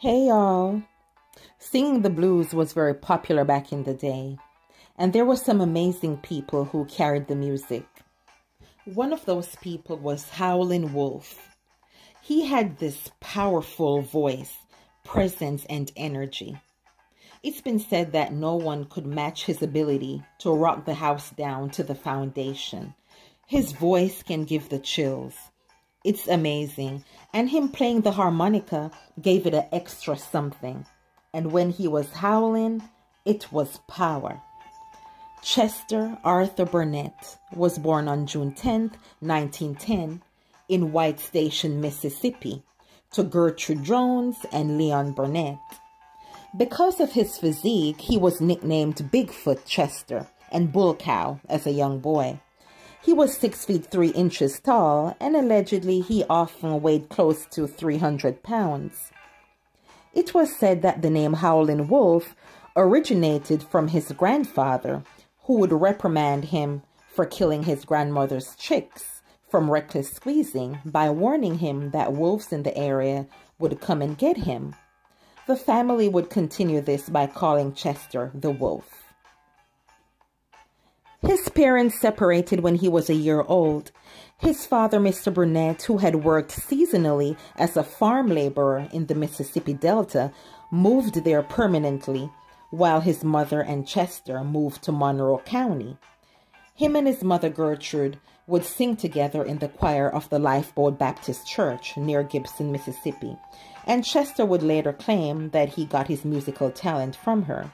Hey y'all. Singing the blues was very popular back in the day, and there were some amazing people who carried the music. One of those people was Howlin Wolf. He had this powerful voice, presence, and energy. It's been said that no one could match his ability to rock the house down to the foundation. His voice can give the chills. It's amazing, and him playing the harmonica gave it an extra something. And when he was howling, it was power. Chester Arthur Burnett was born on June 10th, 1910, in White Station, Mississippi, to Gertrude Jones and Leon Burnett. Because of his physique, he was nicknamed Bigfoot Chester and Bull Cow as a young boy. He was 6 feet 3 inches tall, and allegedly he often weighed close to 300 pounds. It was said that the name Howlin Wolf originated from his grandfather, who would reprimand him for killing his grandmother's chicks from reckless squeezing by warning him that wolves in the area would come and get him. The family would continue this by calling Chester the Wolf. His parents separated when he was a year old. His father, Mr. Burnett, who had worked seasonally as a farm laborer in the Mississippi Delta, moved there permanently, while his mother and Chester moved to Monroe County. Him and his mother, Gertrude, would sing together in the choir of the Lifeboat Baptist Church near Gibson, Mississippi, and Chester would later claim that he got his musical talent from her.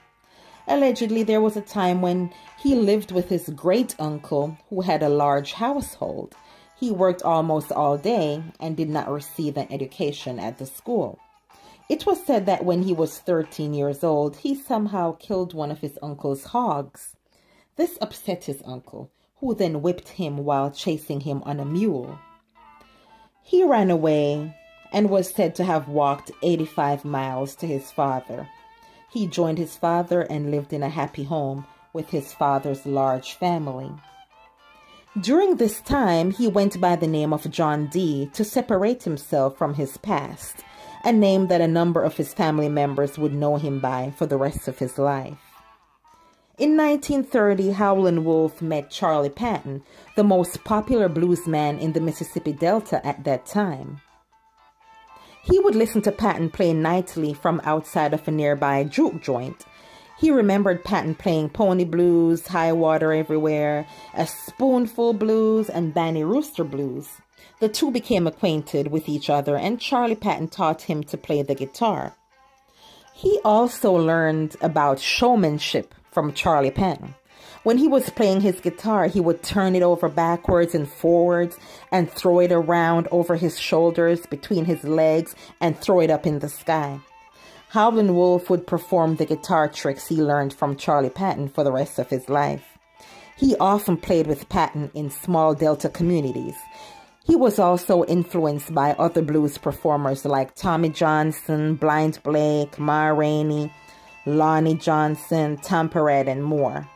Allegedly, there was a time when he lived with his great-uncle who had a large household. He worked almost all day and did not receive an education at the school. It was said that when he was 13 years old, he somehow killed one of his uncle's hogs. This upset his uncle, who then whipped him while chasing him on a mule. He ran away and was said to have walked 85 miles to his father. He joined his father and lived in a happy home with his father's large family. During this time, he went by the name of John D. to separate himself from his past, a name that a number of his family members would know him by for the rest of his life. In 1930, Howlin Wolf met Charlie Patton, the most popular bluesman in the Mississippi Delta at that time. He would listen to Patton play nightly from outside of a nearby juke joint. He remembered Patton playing Pony Blues, High Water Everywhere, A Spoonful Blues, and Banny Rooster Blues. The two became acquainted with each other, and Charlie Patton taught him to play the guitar. He also learned about showmanship from Charlie Patton. When he was playing his guitar, he would turn it over backwards and forwards and throw it around over his shoulders, between his legs, and throw it up in the sky. Howlin Wolf would perform the guitar tricks he learned from Charlie Patton for the rest of his life. He often played with Patton in small Delta communities. He was also influenced by other blues performers like Tommy Johnson, Blind Blake, Ma Rainey, Lonnie Johnson, Tom Perrette, and more.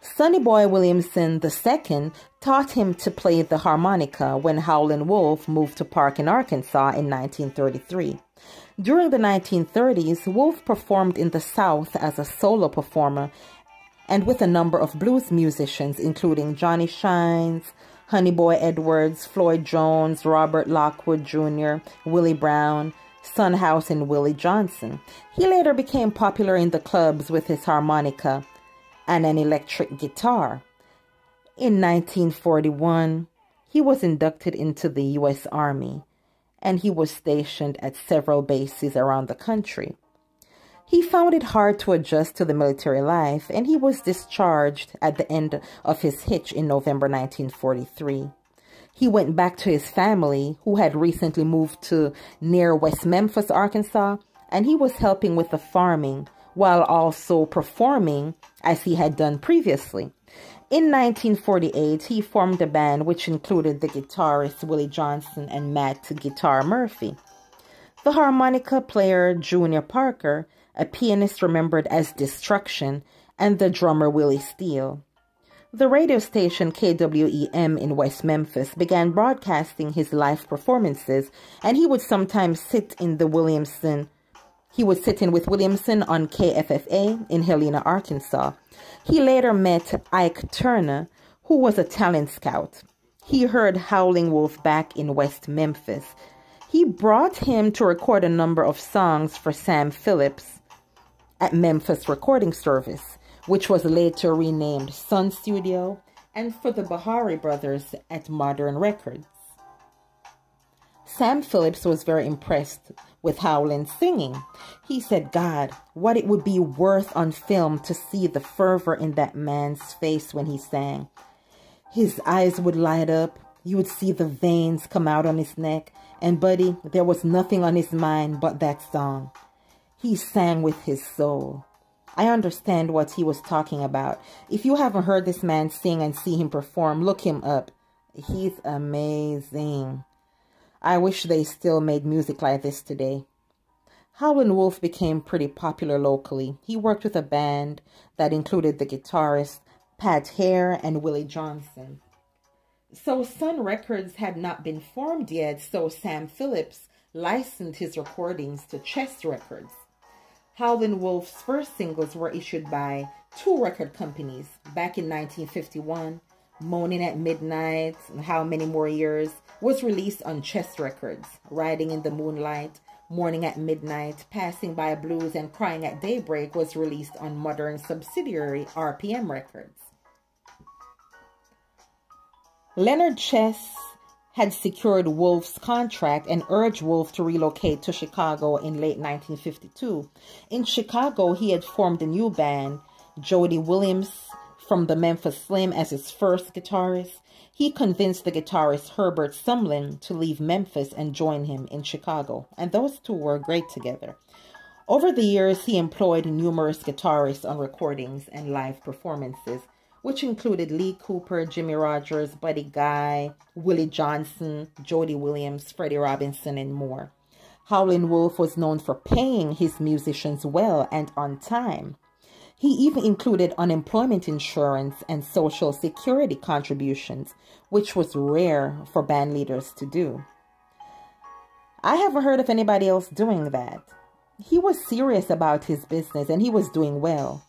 Sonny Boy Williamson II taught him to play the harmonica when Howlin Wolf moved to Parkin, Arkansas in 1933. During the 1930s, Wolf performed in the South as a solo performer and with a number of blues musicians, including Johnny Shines, Honey Boy Edwards, Floyd Jones, Robert Lockwood Jr., Willie Brown, Son House, and Willie Johnson. He later became popular in the clubs with his harmonica and an electric guitar. In 1941, he was inducted into the U.S. Army, and he was stationed at several bases around the country. He found it hard to adjust to the military life, and he was discharged at the end of his hitch in November 1943. He went back to his family, who had recently moved to near West Memphis, Arkansas, and he was helping with the farming while also performing as he had done previously. In 1948, he formed a band which included the guitarist Willie Johnson and Matt Guitar Murphy, the harmonica player Junior Parker, a pianist remembered as Destruction, and the drummer Willie Steele. The radio station KWEM in West Memphis began broadcasting his live performances, and he would sometimes sit in with Williamson on KFFA in Helena, Arkansas. He later met Ike Turner, who was a talent scout. He heard Howlin Wolf back in West Memphis. He brought him to record a number of songs for Sam Phillips at Memphis Recording Service, which was later renamed Sun Studio, and for the Bahari Brothers at Modern Records. Sam Phillips was very impressed with Howlin's singing. He said, "God, what it would be worth on film to see the fervor in that man's face when he sang. His eyes would light up. You would see the veins come out on his neck. And buddy, there was nothing on his mind but that song. He sang with his soul." I understand what he was talking about. If you haven't heard this man sing and see him perform, look him up. He's amazing. I wish they still made music like this today. Howlin Wolf became pretty popular locally. He worked with a band that included the guitarist Pat Hare and Willie Johnson. So Sun Records had not been formed yet, so Sam Phillips licensed his recordings to Chess Records. Howlin Wolf's first singles were issued by two record companies back in 1951. Moaning at Midnight, How Many More Years was released on Chess Records. Riding in the Moonlight, Morning at Midnight, Passing by Blues, and Crying at Daybreak was released on Modern subsidiary RPM Records. Leonard Chess had secured Wolf's contract and urged Wolf to relocate to Chicago in late 1952. In Chicago, he had formed a new band, Jody Williams from the Memphis Slim as his first guitarist. He convinced the guitarist Herbert Sumlin to leave Memphis and join him in Chicago, and those two were great together. Over the years, he employed numerous guitarists on recordings and live performances, which included Lee Cooper, Jimmy Rogers, Buddy Guy, Willie Johnson, Jody Williams, Freddie Robinson, and more. Howlin Wolf was known for paying his musicians well and on time. He even included unemployment insurance and Social Security contributions, which was rare for band leaders to do. I haven't heard of anybody else doing that. He was serious about his business and he was doing well.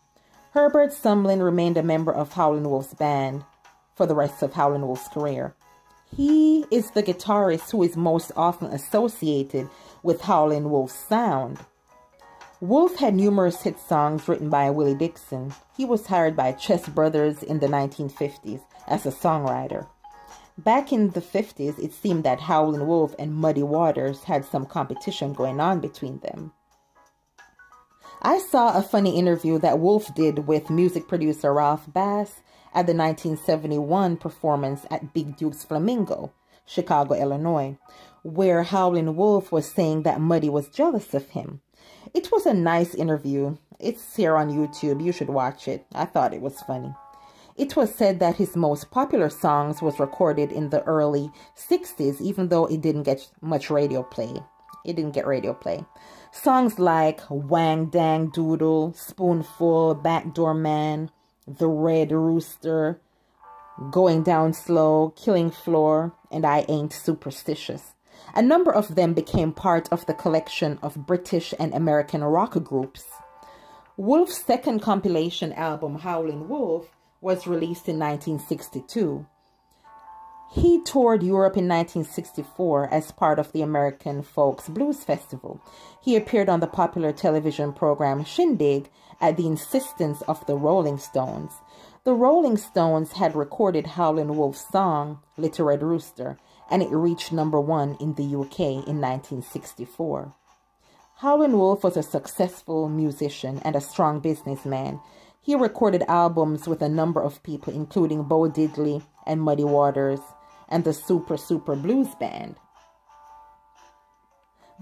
Herbert Sumlin remained a member of Howlin Wolf's band for the rest of Howlin Wolf's career. He is the guitarist who is most often associated with Howlin Wolf's sound. Wolf had numerous hit songs written by Willie Dixon. He was hired by Chess Brothers in the 1950s as a songwriter. Back in the 50s, it seemed that Howlin Wolf and Muddy Waters had some competition going on between them. I saw a funny interview that Wolf did with music producer Ralph Bass at the 1971 performance at Big Duke's Flamingo, Chicago, Illinois, where Howlin Wolf was saying that Muddy was jealous of him. It was a nice interview. It's here on YouTube. You should watch it. I thought it was funny. It was said that his most popular songs was recorded in the early 60s, even though it didn't get much radio play. It didn't get radio play. Songs like Wang Dang Doodle, Spoonful, Backdoor Man, The Red Rooster, Going Down Slow, Killing Floor, and I Ain't Superstitious. A number of them became part of the collection of British and American rock groups. Wolf's second compilation album, Howlin Wolf, was released in 1962. He toured Europe in 1964 as part of the American Folks Blues Festival. He appeared on the popular television program Shindig at the insistence of the Rolling Stones. The Rolling Stones had recorded Howlin Wolf's song, Little Red Rooster, and it reached #1 in the UK in 1964. Howlin Wolf was a successful musician and a strong businessman. He recorded albums with a number of people, including Bo Diddley and Muddy Waters, and the Super Blues Band.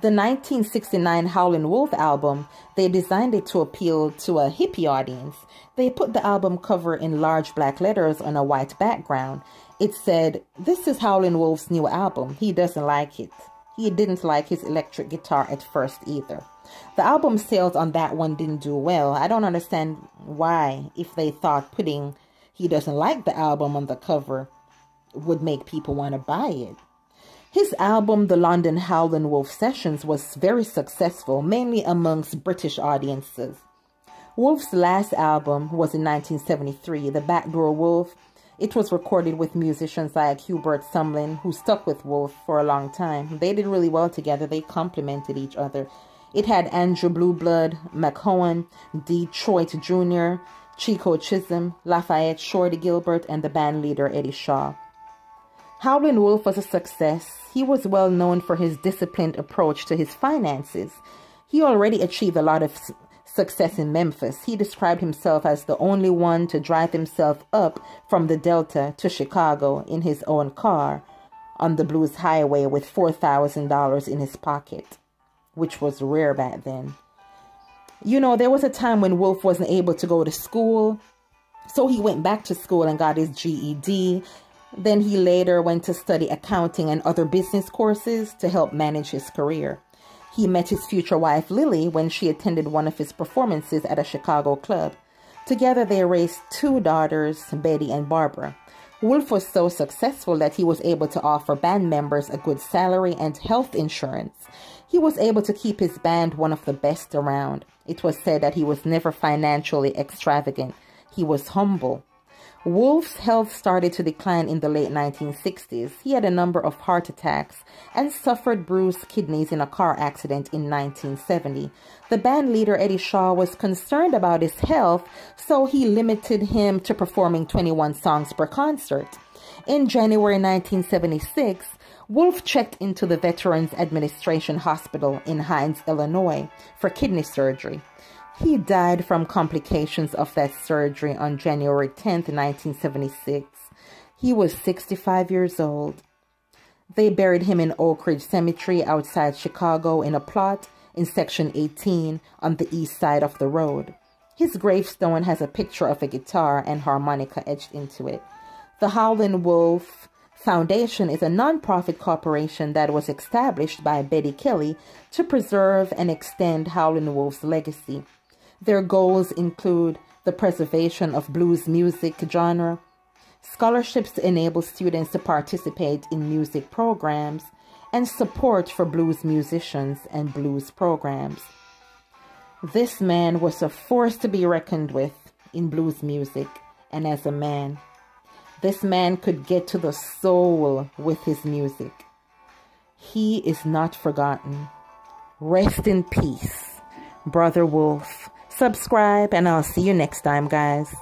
The 1969 Howlin Wolf album, they designed it to appeal to a hippie audience. They put the album cover in large black letters on a white background. It said, "This is Howlin Wolf's new album. He doesn't like it." He didn't like his electric guitar at first either. The album sales on that one didn't do well. I don't understand why, if they thought putting he doesn't like the album on the cover would make people want to buy it. His album, The London Howlin Wolf Sessions, was very successful, mainly amongst British audiences. Wolf's last album was in 1973, The Backdoor Wolf. It was recorded with musicians like Hubert Sumlin, who stuck with Wolf for a long time. They did really well together. They complemented each other. It had Andrew Blueblood McCowan, Detroit Jr., Chico Chisholm, Lafayette Shorty Gilbert, and the band leader Eddie Shaw. Howlin Wolf was a success. He was well known for his disciplined approach to his finances. He already achieved a lot of success in Memphis. He described himself as the only one to drive himself up from the Delta to Chicago in his own car on the Blues Highway with $4,000 in his pocket, which was rare back then. You know, there was a time when Wolf wasn't able to go to school, so he went back to school and got his GED. Then he later went to study accounting and other business courses to help manage his career. He met his future wife, Lily, when she attended one of his performances at a Chicago club. Together, they raised 2 daughters, Betty and Barbara. Wolf was so successful that he was able to offer band members a good salary and health insurance. He was able to keep his band one of the best around. It was said that he was never financially extravagant. He was humble. Wolf's health started to decline in the late 1960s. He had a number of heart attacks and suffered bruised kidneys in a car accident in 1970. The band leader Eddie Shaw was concerned about his health, so he limited him to performing 21 songs per concert. In January 1976, Wolf checked into the Veterans Administration Hospital in Hines, Illinois, for kidney surgery. He died from complications of that surgery on January 10th, 1976. He was 65 years old. They buried him in Oak Ridge Cemetery outside Chicago in a plot in Section 18 on the east side of the road. His gravestone has a picture of a guitar and harmonica etched into it. The Howlin Wolf Foundation is a non-profit corporation that was established by Betty Kelly to preserve and extend Howlin Wolf's legacy. Their goals include the preservation of blues music genre, scholarships to enable students to participate in music programs, and support for blues musicians and blues programs. This man was a force to be reckoned with in blues music and as a man. This man could get to the soul with his music. He is not forgotten. Rest in peace, Brother Wolf. Subscribe, and I'll see you next time, guys.